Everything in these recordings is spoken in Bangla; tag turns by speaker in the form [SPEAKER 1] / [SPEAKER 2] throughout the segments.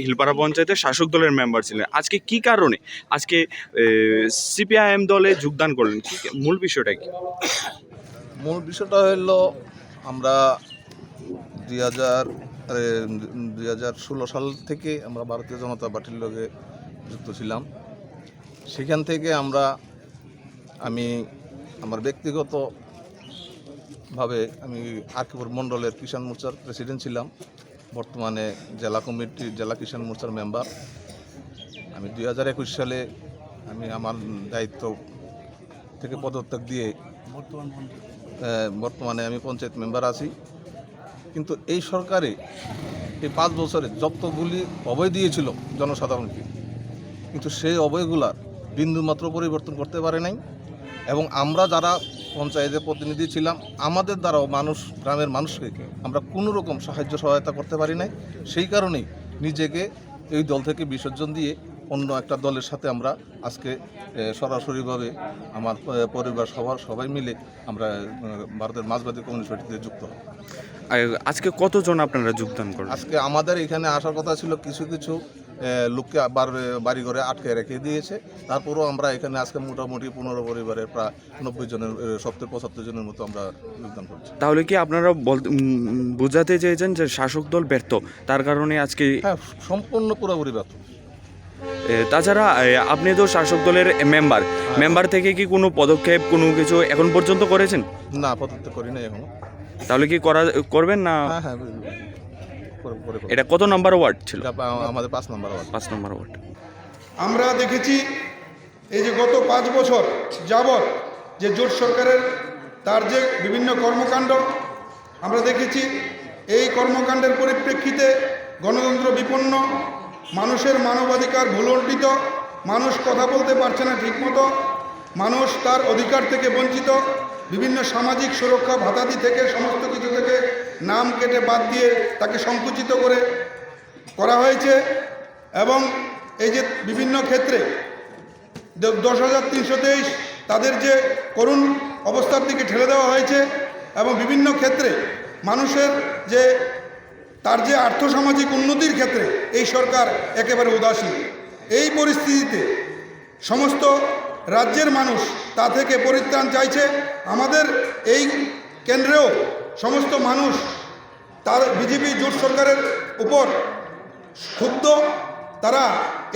[SPEAKER 1] হিলপাড়া পঞ্চায়েতের শাসক দলের মেম্বার ছিলেন। আজকে কি কারণে আজকে সিপিআইএম দলে যোগদান করলেন, কি মূল বিষয়টা কি?
[SPEAKER 2] মূল বিষয়টা হলো আমরা 2016 সাল থেকে আমরা ভারতীয় জনতা পার্টির লগে যুক্ত ছিলাম। সেখান থেকে আমি আমার ব্যক্তিগতভাবে আমি আরকিপুর মণ্ডলের কিষাণ মোর্চার প্রেসিডেন্ট ছিলাম। বর্তমানে জেলা কিষাণ মোর্চার মেম্বার। আমি 2021 সালে আমার দায়িত্ব থেকে পদত্যাগ দিয়ে বর্তমানে আমি পঞ্চায়েত মেম্বার আছি। কিন্তু এই সরকারে এই 5 বছরে যতগুলি অভয় দিয়েছিল জনসাধারণকে, কিন্তু সেই অভয়গুলার বিন্দুমাত্র পরিবর্তন করতে পারে নাই। এবং আমরা যারা পঞ্চায়েতের প্রতিনিধি ছিলাম, আমাদের দ্বারাও গ্রামের মানুষকে আমরা কোনো রকম সহায়তা করতে পারি নাই। সেই কারণেই নিজেকে এই দল থেকে বিসর্জন দিয়ে অন্য একটা দলের সাথে আমরা আজকে সরাসরিভাবে আমার পরিবার সবাই মিলে আমরা ভারতের মার্ক্সবাদী কমিউনিস্ট পার্টিতে যুক্ত হই।
[SPEAKER 1] আজকে কতজন আপনারা যোগদান করেন?
[SPEAKER 2] আজকে আমাদের এখানে আসার কথা ছিল, কিছু লোককে আবার বাড়িঘরে আটকে রেখে দিয়েছে। তারপরেও আমরা এখানে আজকে মোটামুটি 15 পরিবারের প্রায় 90 জনের 70-75 জনের মতো আমরা যোগদান করছি।
[SPEAKER 1] তাহলে কি আপনারা বোঝাতে চেয়েছেন যে শাসক দল ব্যর্থ, তার কারণে আজকে?
[SPEAKER 2] হ্যাঁ, সম্পূর্ণ পুরোপুরি ব্যর্থ।
[SPEAKER 1] তাছাড়া আপনি তো শাসক দলের মেম্বার থেকে কি কোনো পদক্ষেপ কোনো কিছু এখন পর্যন্ত করেছেন?
[SPEAKER 2] না, পদত্যাগ করি না এখনো।
[SPEAKER 1] তাহলে কি করবেন না?
[SPEAKER 2] হ্যাঁ,
[SPEAKER 1] এটা কত নম্বর ওয়ার্ড ছিল?
[SPEAKER 2] আমাদের 5 নম্বর ওয়ার্ড।
[SPEAKER 1] 5 নম্বর ওয়ার্ড।
[SPEAKER 3] আমরা দেখেছি এই যে গত 5 বছর যাবৎ যে জোট সরকারের তার যে বিভিন্ন কর্মকাণ্ড আমরা দেখেছি, এই কর্মকাণ্ডের পরিপ্রেক্ষিতে গণতন্ত্র বিপন্ন, মানুষের মানবাধিকার ভুলণ্ঠিত, মানুষ কথা বলতে পারছে না ঠিকমতো, মানুষ তার অধিকার থেকে বঞ্চিত, বিভিন্ন সামাজিক সুরক্ষা ভাতাদি থেকে সমস্ত কিছু থেকে নাম কেটে বাদ দিয়ে তাকে সংকুচিত করা হয়েছে। এবং এই যে বিভিন্ন ক্ষেত্রে 10,323 তাদের যে করুণ অবস্থার দিকে ঠেলে দেওয়া হয়েছে, এবং বিভিন্ন ক্ষেত্রে মানুষের তার যে আর্থসামাজিক উন্নতির ক্ষেত্রে এই সরকার একেবারে উদাসীন। এই পরিস্থিতিতে সমস্ত রাজ্যের মানুষ তা থেকে পরিত্রাণ চাইছে। আমাদের এই কেন্দ্রেও সমস্ত মানুষ তার বিজেপি জোট সরকারের উপর ক্ষুব্ধ, তারা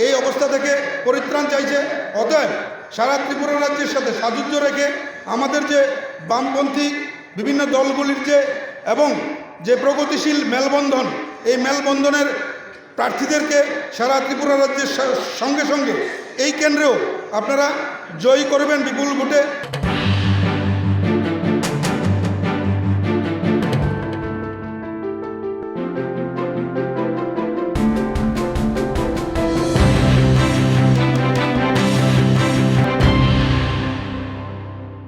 [SPEAKER 3] এই অবস্থা থেকে পরিত্রাণ চাইছে। অতএব সারা ত্রিপুরা রাজ্যের সাথে সাযুজ্য রেখে আমাদের যে বামপন্থী বিভিন্ন দলগুলির এবং যে প্রগতিশীল মেলবন্ধন, এই মেলবন্ধনের প্রার্থীদেরকে সারা ত্রিপুরা রাজ্যের সঙ্গে সঙ্গে এই কেন্দ্রেও আপনারা জয়ী করবেন বিপুল ভোটে।